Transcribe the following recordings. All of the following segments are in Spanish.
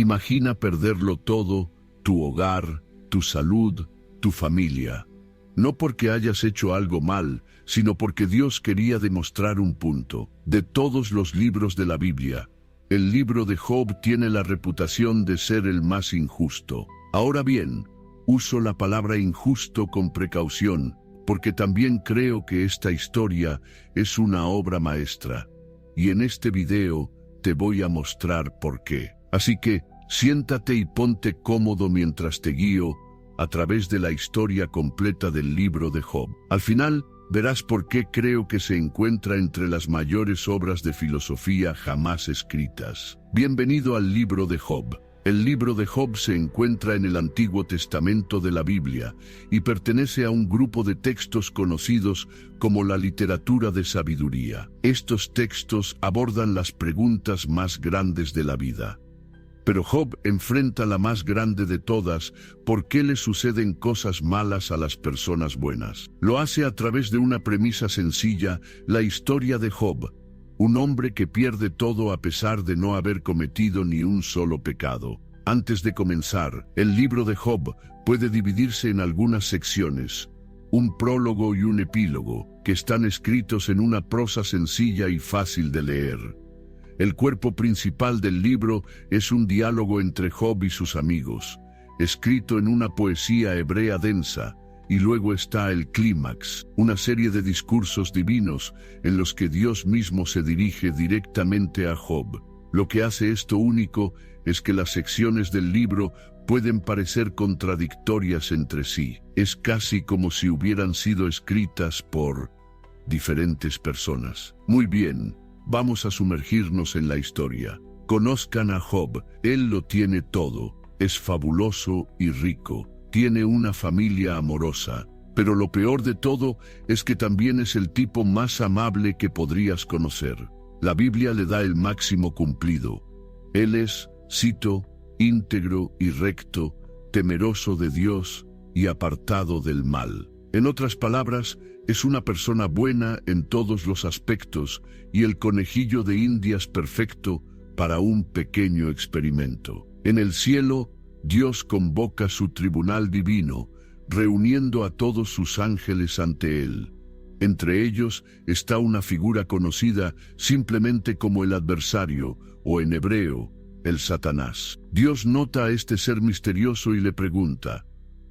Imagina perderlo todo, tu hogar, tu salud, tu familia. No porque hayas hecho algo mal, sino porque Dios quería demostrar un punto. De todos los libros de la Biblia, el libro de Job tiene la reputación de ser el más injusto. Ahora bien, uso la palabra injusto con precaución, porque también creo que esta historia es una obra maestra. Y en este video te voy a mostrar por qué. Así que, siéntate y ponte cómodo mientras te guío a través de la historia completa del libro de Job. Al final, verás por qué creo que se encuentra entre las mayores obras de filosofía jamás escritas. Bienvenido al libro de Job. El libro de Job se encuentra en el Antiguo Testamento de la Biblia y pertenece a un grupo de textos conocidos como la literatura de sabiduría. Estos textos abordan las preguntas más grandes de la vida. Pero Job enfrenta la más grande de todas: ¿por qué le suceden cosas malas a las personas buenas? Lo hace a través de una premisa sencilla: la historia de Job, un hombre que pierde todo a pesar de no haber cometido ni un solo pecado. Antes de comenzar, el libro de Job puede dividirse en algunas secciones, un prólogo y un epílogo, que están escritos en una prosa sencilla y fácil de leer. El cuerpo principal del libro es un diálogo entre Job y sus amigos, escrito en una poesía hebrea densa, y luego está el clímax, una serie de discursos divinos en los que Dios mismo se dirige directamente a Job. Lo que hace esto único es que las secciones del libro pueden parecer contradictorias entre sí. Es casi como si hubieran sido escritas por diferentes personas. Muy bien. Vamos a sumergirnos en la historia. Conozcan a Job. Él lo tiene todo. Es fabuloso y rico. Tiene una familia amorosa. Pero lo peor de todo es que también es el tipo más amable que podrías conocer. La Biblia le da el máximo cumplido. Él es, cito, íntegro y recto, temeroso de Dios y apartado del mal. En otras palabras, es una persona buena en todos los aspectos y el conejillo de Indias perfecto para un pequeño experimento. En el cielo, Dios convoca su tribunal divino, reuniendo a todos sus ángeles ante él. Entre ellos está una figura conocida simplemente como el adversario, o en hebreo, el Satanás. Dios nota a este ser misterioso y le pregunta: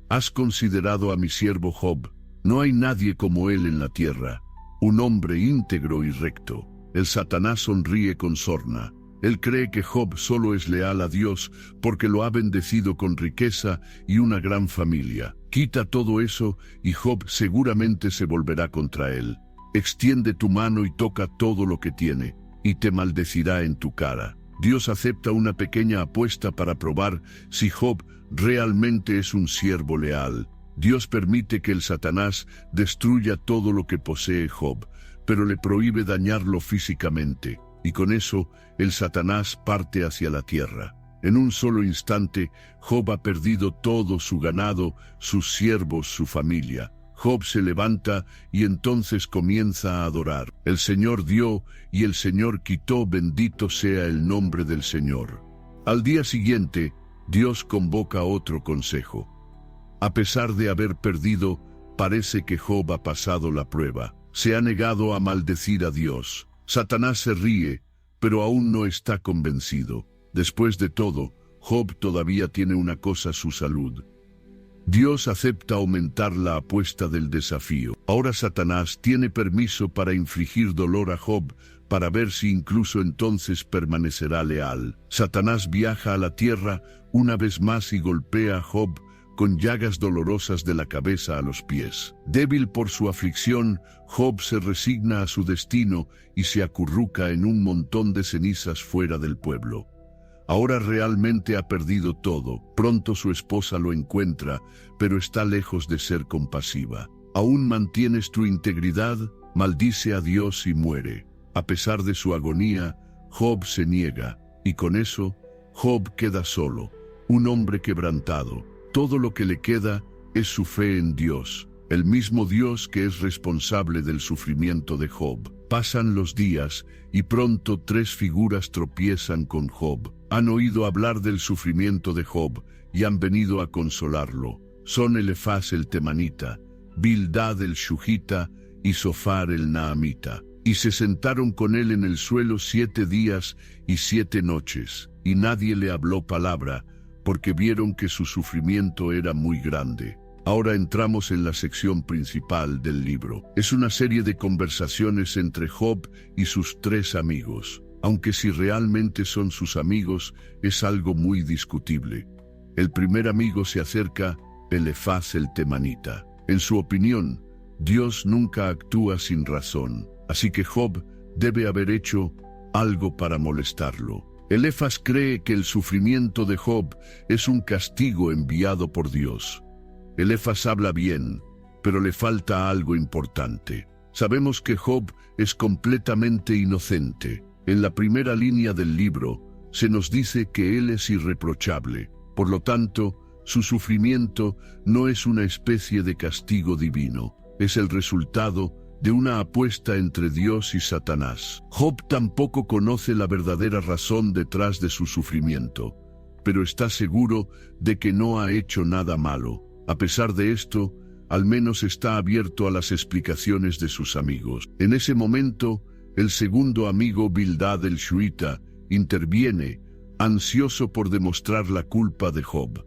¿has considerado a mi siervo Job? No hay nadie como él en la tierra, un hombre íntegro y recto. El Satanás sonríe con sorna. Él cree que Job solo es leal a Dios porque lo ha bendecido con riqueza y una gran familia. Quita todo eso y Job seguramente se volverá contra él. Extiende tu mano y toca todo lo que tiene, y te maldecirá en tu cara. Dios acepta una pequeña apuesta para probar si Job realmente es un siervo leal. Dios permite que el Satanás destruya todo lo que posee Job, pero le prohíbe dañarlo físicamente, y con eso el Satanás parte hacia la tierra. En un solo instante, Job ha perdido todo su ganado, sus siervos, su familia. Job se levanta y entonces comienza a adorar. El Señor dio y el Señor quitó, bendito sea el nombre del Señor. Al día siguiente, Dios convoca otro consejo. A pesar de haber perdido, parece que Job ha pasado la prueba. Se ha negado a maldecir a Dios. Satanás se ríe, pero aún no está convencido. Después de todo, Job todavía tiene una cosa: su salud. Dios acepta aumentar la apuesta del desafío. Ahora Satanás tiene permiso para infligir dolor a Job, para ver si incluso entonces permanecerá leal. Satanás viaja a la tierra una vez más y golpea a Job con llagas dolorosas de la cabeza a los pies. Débil por su aflicción, Job se resigna a su destino y se acurruca en un montón de cenizas fuera del pueblo. Ahora realmente ha perdido todo. Pronto su esposa lo encuentra, pero está lejos de ser compasiva. ¿Aún mantienes tu integridad? Maldice a Dios y muere. A pesar de su agonía, Job se niega, y con eso, Job queda solo, un hombre quebrantado. Todo lo que le queda es su fe en Dios. el mismo Dios que es responsable del sufrimiento de Job. Pasan los días y pronto 3 figuras tropiezan con Job. Han oído hablar del sufrimiento de Job y han venido a consolarlo. Son Elifaz el temanita, Bildad el shuhita y Zofar el naamita. Y se sentaron con él en el suelo 7 días y 7 noches, y nadie le habló palabra, porque vieron que su sufrimiento era muy grande. Ahora entramos en la sección principal del libro. Es una serie de conversaciones entre Job y sus 3 amigos. Aunque si realmente son sus amigos, es algo muy discutible. El primer amigo se acerca, Elifaz el temanita. En su opinión, Dios nunca actúa sin razón, así que Job debe haber hecho algo para molestarlo. Elifaz cree que el sufrimiento de Job es un castigo enviado por Dios. Elifaz habla bien, pero le falta algo importante. Sabemos que Job es completamente inocente. En la primera línea del libro se nos dice que él es irreprochable. Por lo tanto, su sufrimiento no es una especie de castigo divino. Es el resultado de una apuesta entre Dios y Satanás. Job tampoco conoce la verdadera razón detrás de su sufrimiento, pero está seguro de que no ha hecho nada malo. A pesar de esto, al menos está abierto a las explicaciones de sus amigos. En ese momento, el segundo amigo Bildad el shuhita interviene, ansioso por demostrar la culpa de Job.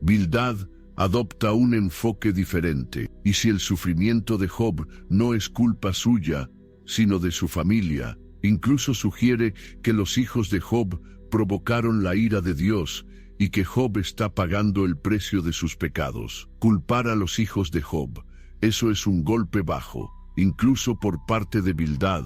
Bildad adopta un enfoque diferente, y si el sufrimiento de Job no es culpa suya, sino de su familia, incluso sugiere que los hijos de Job provocaron la ira de Dios y que Job está pagando el precio de sus pecados. Culpar a los hijos de Job, eso es un golpe bajo, incluso por parte de Bildad.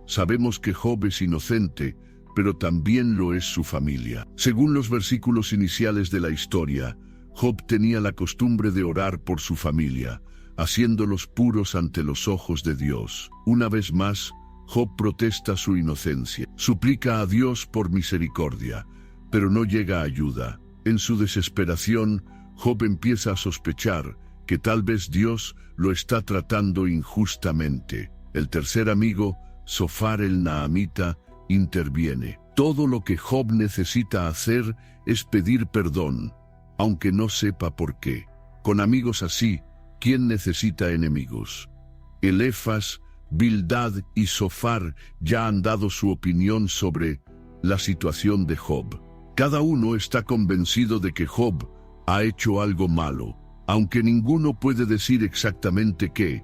Sabemos que Job es inocente, pero también lo es su familia. Según los versículos iniciales de la historia, Job tenía la costumbre de orar por su familia, haciéndolos puros ante los ojos de Dios. Una vez más, Job protesta su inocencia, suplica a Dios por misericordia, pero no llega ayuda. En su desesperación, Job empieza a sospechar que tal vez Dios lo está tratando injustamente. El tercer amigo, Zofar el naamita, interviene. Todo lo que Job necesita hacer es pedir perdón, aunque no sepa por qué. Con amigos así, ¿quién necesita enemigos? Elifaz, Bildad y Zofar ya han dado su opinión sobre la situación de Job. Cada uno está convencido de que Job ha hecho algo malo, aunque ninguno puede decir exactamente qué.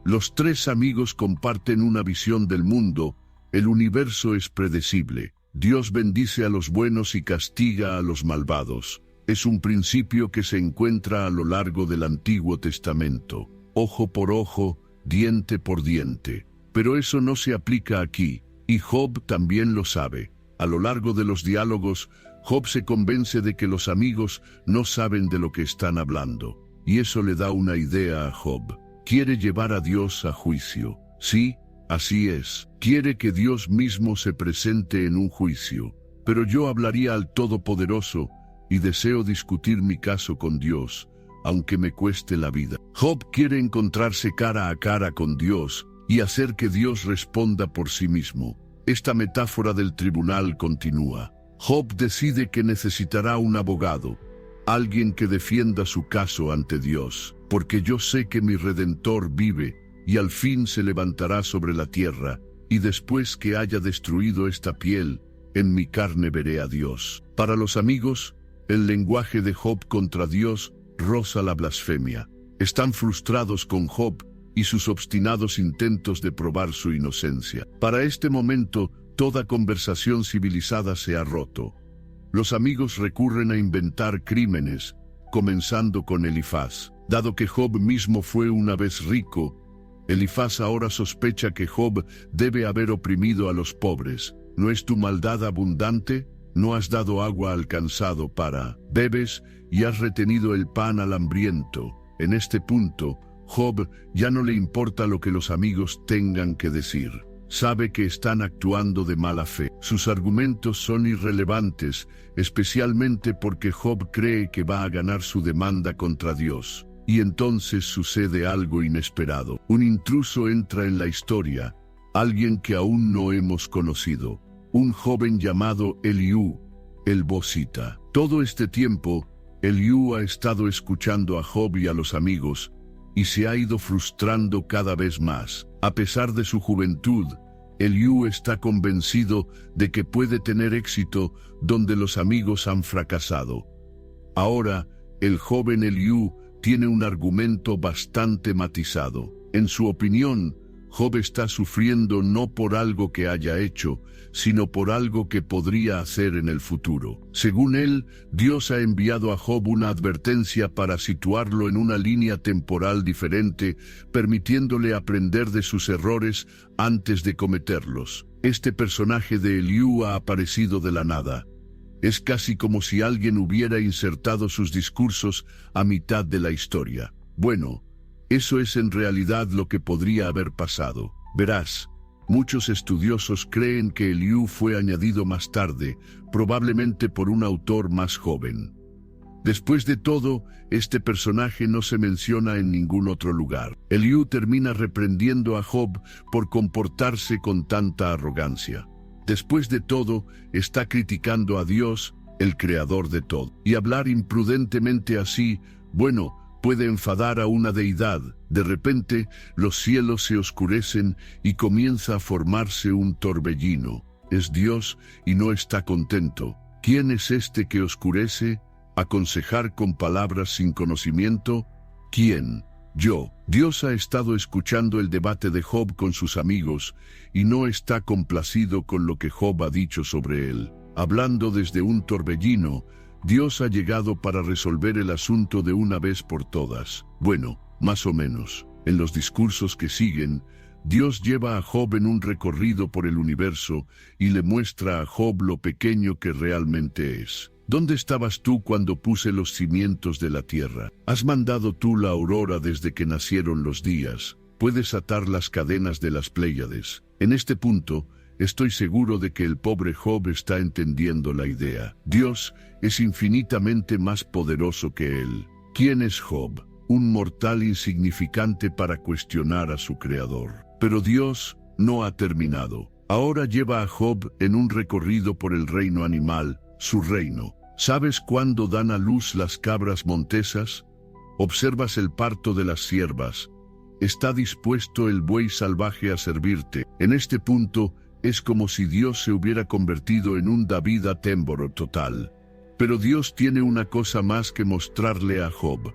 Los 3 amigos comparten una visión del mundo. El universo es predecible. Dios bendice a los buenos y castiga a los malvados. Es un principio que se encuentra a lo largo del Antiguo Testamento. Ojo por ojo, diente por diente. Pero eso no se aplica aquí, y Job también lo sabe. A lo largo de los diálogos, Job se convence de que los amigos no saben de lo que están hablando, y eso le da una idea a Job. Quiere llevar a Dios a juicio. Sí, así es. Quiere que Dios mismo se presente en un juicio. Pero yo hablaría al Todopoderoso y deseo discutir mi caso con Dios, aunque me cueste la vida. Job quiere encontrarse cara a cara con Dios y hacer que Dios responda por sí mismo. Esta metáfora del tribunal continúa. Job decide que necesitará un abogado, alguien que defienda su caso ante Dios, porque yo sé que mi Redentor vive y al fin se levantará sobre la tierra, y después que haya destruido esta piel, en mi carne veré a Dios. Para los amigos, el lenguaje de Job contra Dios roza la blasfemia. Están frustrados con Job y sus obstinados intentos de probar su inocencia. Para este momento, toda conversación civilizada se ha roto. Los amigos recurren a inventar crímenes, comenzando con Elifaz. Dado que Job mismo fue una vez rico, Elifaz ahora sospecha que Job debe haber oprimido a los pobres. ¿No es tu maldad abundante? ¿No has dado agua al cansado para bebes y has retenido el pan al hambriento? En este punto, Job ya no le importa lo que los amigos tengan que decir. Sabe que están actuando de mala fe. Sus argumentos son irrelevantes, especialmente porque Job cree que va a ganar su demanda contra Dios. Y entonces sucede algo inesperado. Un intruso entra en la historia, alguien que aún no hemos conocido, un joven llamado Eliú, el Bosita. Todo este tiempo, Eliú ha estado escuchando a Job y a los amigos, y se ha ido frustrando cada vez más. A pesar de su juventud, Eliú está convencido de que puede tener éxito donde los amigos han fracasado. Ahora, el joven Eliú tiene un argumento bastante matizado. En su opinión, Job está sufriendo no por algo que haya hecho, sino por algo que podría hacer en el futuro. Según él, Dios ha enviado a Job una advertencia para situarlo en una línea temporal diferente, permitiéndole aprender de sus errores antes de cometerlos. Este personaje de Eliú ha aparecido de la nada. Es casi como si alguien hubiera insertado sus discursos a mitad de la historia. Bueno, eso es en realidad lo que podría haber pasado. Verás, muchos estudiosos creen que Eliú fue añadido más tarde, probablemente por un autor más joven. Después de todo, este personaje no se menciona en ningún otro lugar. Eliú termina reprendiendo a Job por comportarse con tanta arrogancia. Después de todo, está criticando a Dios, el creador de todo. Y hablar imprudentemente así, bueno, puede enfadar a una deidad. De repente, los cielos se oscurecen y comienza a formarse un torbellino. Es Dios y no está contento. ¿Quién es este que oscurece? ¿Aconsejar con palabras sin conocimiento? ¿Quién? Yo. Dios ha estado escuchando el debate de Job con sus amigos y no está complacido con lo que Job ha dicho sobre él. Hablando desde un torbellino, Dios ha llegado para resolver el asunto de una vez por todas. Bueno, más o menos. En los discursos que siguen, Dios lleva a Job en un recorrido por el universo y le muestra a Job lo pequeño que realmente es. ¿Dónde estabas tú cuando puse los cimientos de la tierra? ¿Has mandado tú la aurora desde que nacieron los días? ¿Puedes atar las cadenas de las Pléyades? En este punto, estoy seguro de que el pobre Job está entendiendo la idea. Dios es infinitamente más poderoso que él. ¿Quién es Job? Un mortal insignificante para cuestionar a su creador. Pero Dios no ha terminado. Ahora lleva a Job en un recorrido por el reino animal, su reino. ¿Sabes cuándo dan a luz las cabras montesas? Observas el parto de las ciervas. Está dispuesto el buey salvaje a servirte. En este punto, es como si Dios se hubiera convertido en un David Attenborough total. Pero Dios tiene una cosa más que mostrarle a Job,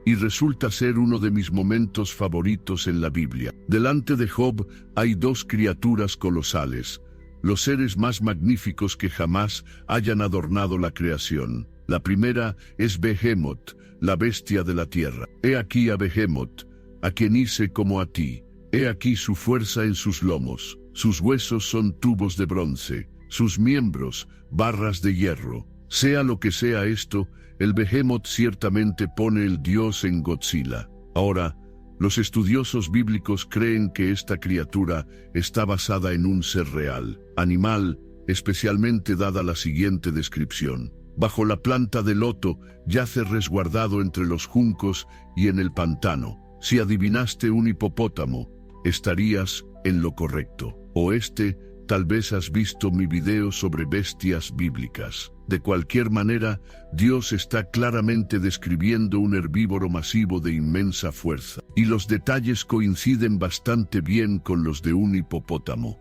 y resulta ser uno de mis momentos favoritos en la Biblia. Delante de Job hay dos criaturas colosales, los seres más magníficos que jamás hayan adornado la creación. La primera es Behemoth, la bestia de la tierra. He aquí a Behemoth, a quien hice como a ti. He aquí su fuerza en sus lomos. Sus huesos son tubos de bronce, sus miembros, barras de hierro. Sea lo que sea esto, el Behemoth ciertamente pone el dios en Godzilla. Ahora, los estudiosos bíblicos creen que esta criatura está basada en un ser real, animal, especialmente dada la siguiente descripción. Bajo la planta de loto yace resguardado entre los juncos y en el pantano. Si adivinaste un hipopótamo, estarías en lo correcto. O tal vez has visto mi video sobre bestias bíblicas. De cualquier manera, Dios está claramente describiendo un herbívoro masivo de inmensa fuerza, y los detalles coinciden bastante bien con los de un hipopótamo.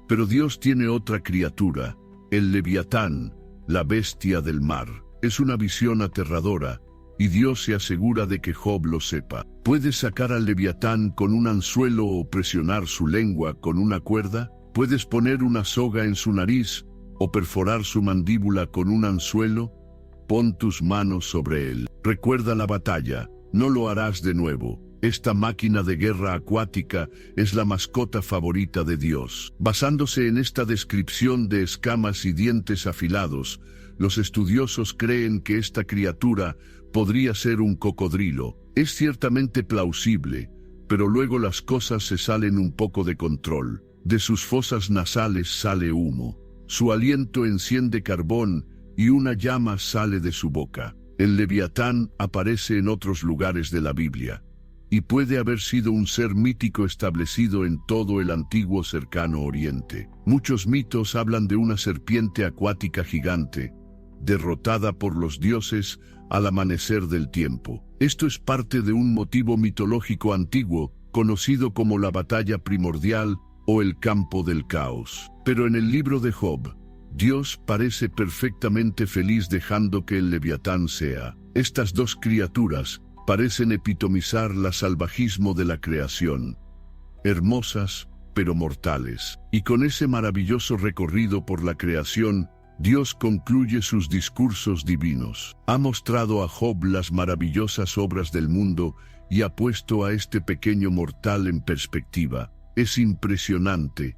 Pero Dios tiene otra criatura, el Leviatán, la bestia del mar. Es una visión aterradora, y Dios se asegura de que Job lo sepa. ¿Puedes sacar al Leviatán con un anzuelo o presionar su lengua con una cuerda? ¿Puedes poner una soga en su nariz o perforar su mandíbula con un anzuelo? Pon tus manos sobre él. Recuerda la batalla, no lo harás de nuevo. Esta máquina de guerra acuática es la mascota favorita de Dios. Basándose en esta descripción de escamas y dientes afilados, los estudiosos creen que esta criatura podría ser un cocodrilo. Es ciertamente plausible, pero luego las cosas se salen un poco de control. De sus fosas nasales sale humo. Su aliento enciende carbón y una llama sale de su boca. El Leviatán aparece en otros lugares de la Biblia, y puede haber sido un ser mítico establecido en todo el antiguo cercano Oriente. Muchos mitos hablan de una serpiente acuática gigante, derrotada por los dioses al amanecer del tiempo. Esto es parte de un motivo mitológico antiguo, conocido como la batalla primordial o el campo del caos. Pero en el libro de Job, Dios parece perfectamente feliz dejando que el Leviatán sea. Estas dos criaturas parecen epitomizar el salvajismo de la creación, hermosas pero mortales. Y con ese maravilloso recorrido por la creación, Dios concluye sus discursos divinos. Ha mostrado a Job las maravillosas obras del mundo y ha puesto a este pequeño mortal en perspectiva. Es impresionante,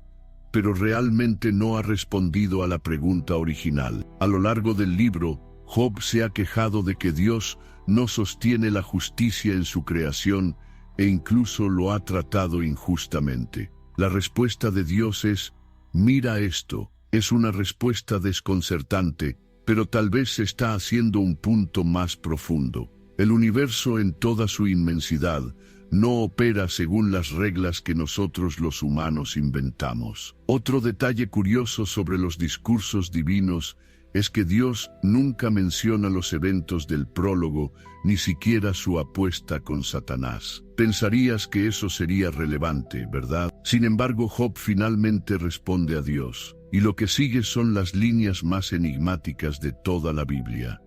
pero realmente no ha respondido a la pregunta original. A lo largo del libro, Job se ha quejado de que Dios no sostiene la justicia en su creación e incluso lo ha tratado injustamente. La respuesta de Dios es: mira esto. Es una respuesta desconcertante, pero tal vez se está haciendo un punto más profundo. El universo en toda su inmensidad no opera según las reglas que nosotros los humanos inventamos. Otro detalle curioso sobre los discursos divinos es que Dios nunca menciona los eventos del prólogo, ni siquiera su apuesta con Satanás. Pensarías que eso sería relevante, ¿verdad? Sin embargo, Job finalmente responde a Dios, y lo que sigue son las líneas más enigmáticas de toda la Biblia.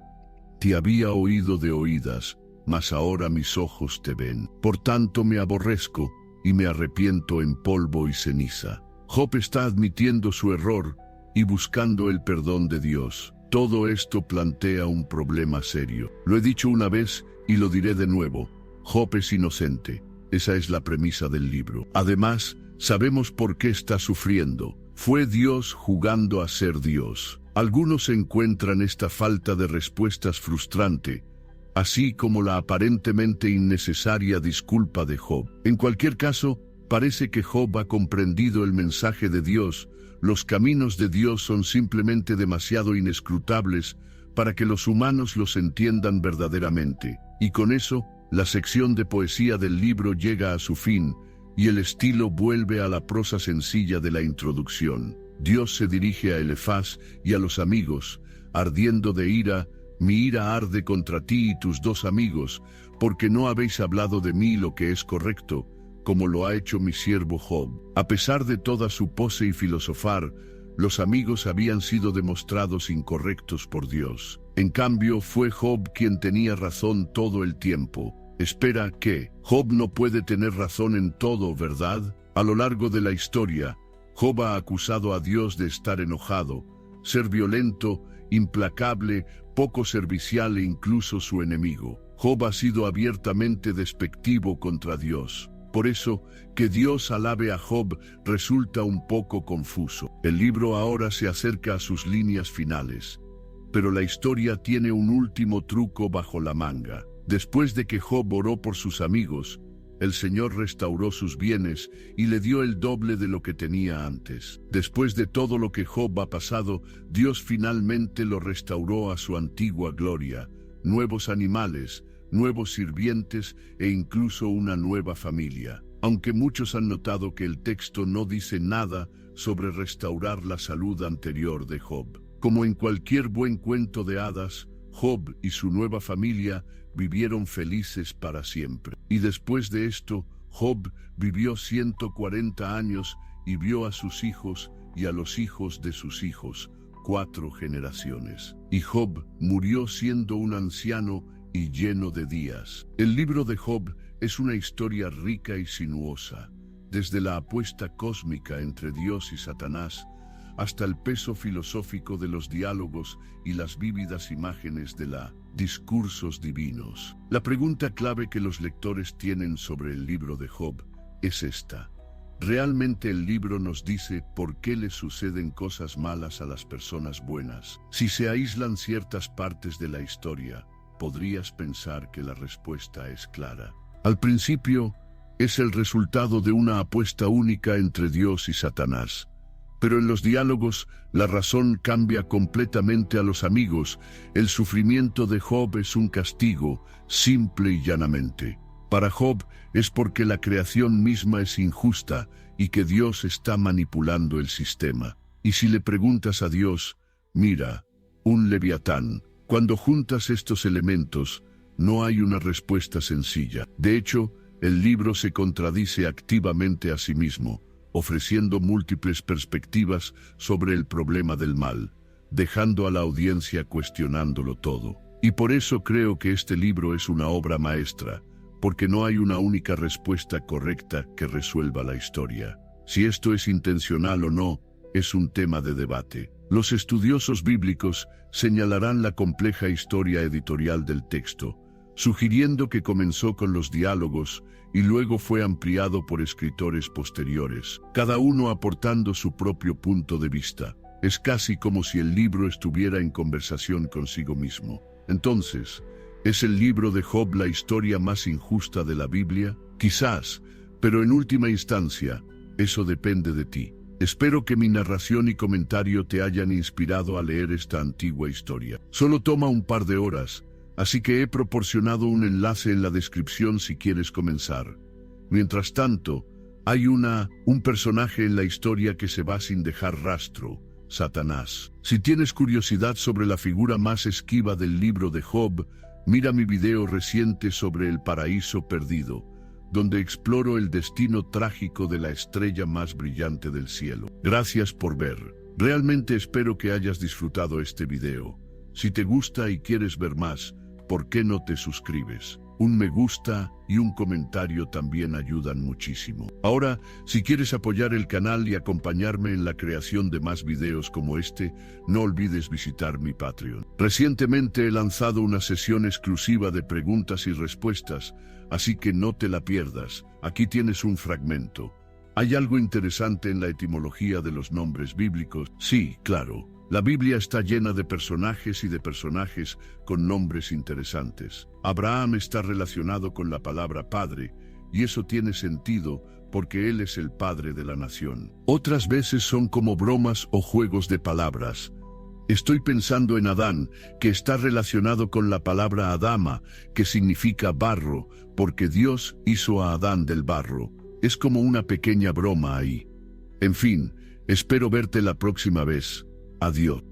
Te había oído de oídas, mas ahora mis ojos te ven. Por tanto me aborrezco y me arrepiento en polvo y ceniza. Job está admitiendo su error y buscando el perdón de Dios. Todo esto plantea un problema serio. Lo he dicho una vez y lo diré de nuevo. Job es inocente. Esa es la premisa del libro. Además, sabemos por qué está sufriendo. Fue Dios jugando a ser Dios. Algunos encuentran esta falta de respuestas frustrante, así como la aparentemente innecesaria disculpa de Job. En cualquier caso, parece que Job ha comprendido el mensaje de Dios. Los caminos de Dios son simplemente demasiado inescrutables para que los humanos los entiendan verdaderamente. Y con eso, la sección de poesía del libro llega a su fin, y el estilo vuelve a la prosa sencilla de la introducción. Dios se dirige a Elifaz y a los amigos, ardiendo de ira: mi ira arde contra ti y tus dos amigos, porque no habéis hablado de mí lo que es correcto, como lo ha hecho mi siervo Job. A pesar de toda su pose y filosofar, los amigos habían sido demostrados incorrectos por Dios. En cambio, fue Job quien tenía razón todo el tiempo. Espera, ¿qué? Job no puede tener razón en todo, ¿verdad? A lo largo de la historia, Job ha acusado a Dios de estar enojado, ser violento, implacable, poco servicial e incluso su enemigo. Job ha sido abiertamente despectivo contra Dios. Por eso, que Dios alabe a Job resulta un poco confuso. El libro ahora se acerca a sus líneas finales, pero la historia tiene un último truco bajo la manga. Después de que Job oró por sus amigos, el Señor restauró sus bienes y le dio el doble de lo que tenía antes. Después de todo lo que Job ha pasado, Dios finalmente lo restauró a su antigua gloria: nuevos animales, nuevos sirvientes e incluso una nueva familia. Aunque muchos han notado que el texto no dice nada sobre restaurar la salud anterior de Job. Como en cualquier buen cuento de hadas, Job y su nueva familia vivieron felices para siempre. Y después de esto, Job vivió 140 años y vio a sus hijos y a los hijos de sus hijos, 4 generaciones. Y Job murió siendo un anciano y lleno de días. El libro de Job es una historia rica y sinuosa, desde la apuesta cósmica entre Dios y Satanás, hasta el peso filosófico de los diálogos y las vívidas imágenes de la discursos divinos. La pregunta clave que los lectores tienen sobre el libro de Job es esta: ¿realmente el libro nos dice por qué le suceden cosas malas a las personas buenas? Si se aíslan ciertas partes de la historia, podrías pensar que la respuesta es clara. Al principio, es el resultado de una apuesta única entre Dios y Satanás. Pero en los diálogos, la razón cambia completamente a los amigos. El sufrimiento de Job es un castigo, simple y llanamente. Para Job es porque la creación misma es injusta y que Dios está manipulando el sistema. Y si le preguntas a Dios, mira, un leviatán, cuando juntas estos elementos, no hay una respuesta sencilla. De hecho, el libro se contradice activamente a sí mismo, ofreciendo múltiples perspectivas sobre el problema del mal, dejando a la audiencia cuestionándolo todo. Y por eso creo que este libro es una obra maestra, porque no hay una única respuesta correcta que resuelva la historia. Si esto es intencional o no, es un tema de debate. Los estudiosos bíblicos señalarán la compleja historia editorial del texto, sugiriendo que comenzó con los diálogos y luego fue ampliado por escritores posteriores, cada uno aportando su propio punto de vista. Es casi como si el libro estuviera en conversación consigo mismo. Entonces, ¿es el libro de Job la historia más injusta de la Biblia? Quizás, pero en última instancia, eso depende de ti. Espero que mi narración y comentario te hayan inspirado a leer esta antigua historia. Solo toma un par de horas, así que he proporcionado un enlace en la descripción si quieres comenzar. Mientras tanto, hay un personaje en la historia que se va sin dejar rastro, Satanás. Si tienes curiosidad sobre la figura más esquiva del libro de Job, mira mi video reciente sobre el paraíso perdido, donde exploro el destino trágico de la estrella más brillante del cielo. Gracias por ver. Realmente espero que hayas disfrutado este video. Si te gusta y quieres ver más, ¿por qué no te suscribes? Un me gusta y un comentario también ayudan muchísimo. Ahora, si quieres apoyar el canal y acompañarme en la creación de más videos como este, no olvides visitar mi Patreon. Recientemente he lanzado una sesión exclusiva de preguntas y respuestas, así que no te la pierdas. Aquí tienes un fragmento. ¿Hay algo interesante en la etimología de los nombres bíblicos? Sí, claro. La Biblia está llena de personajes y de personajes con nombres interesantes. Abraham está relacionado con la palabra padre, y eso tiene sentido porque él es el padre de la nación. Otras veces son como bromas o juegos de palabras. Estoy pensando en Adán, que está relacionado con la palabra Adama, que significa barro, porque Dios hizo a Adán del barro. Es como una pequeña broma ahí. En fin, espero verte la próxima vez. Adiós.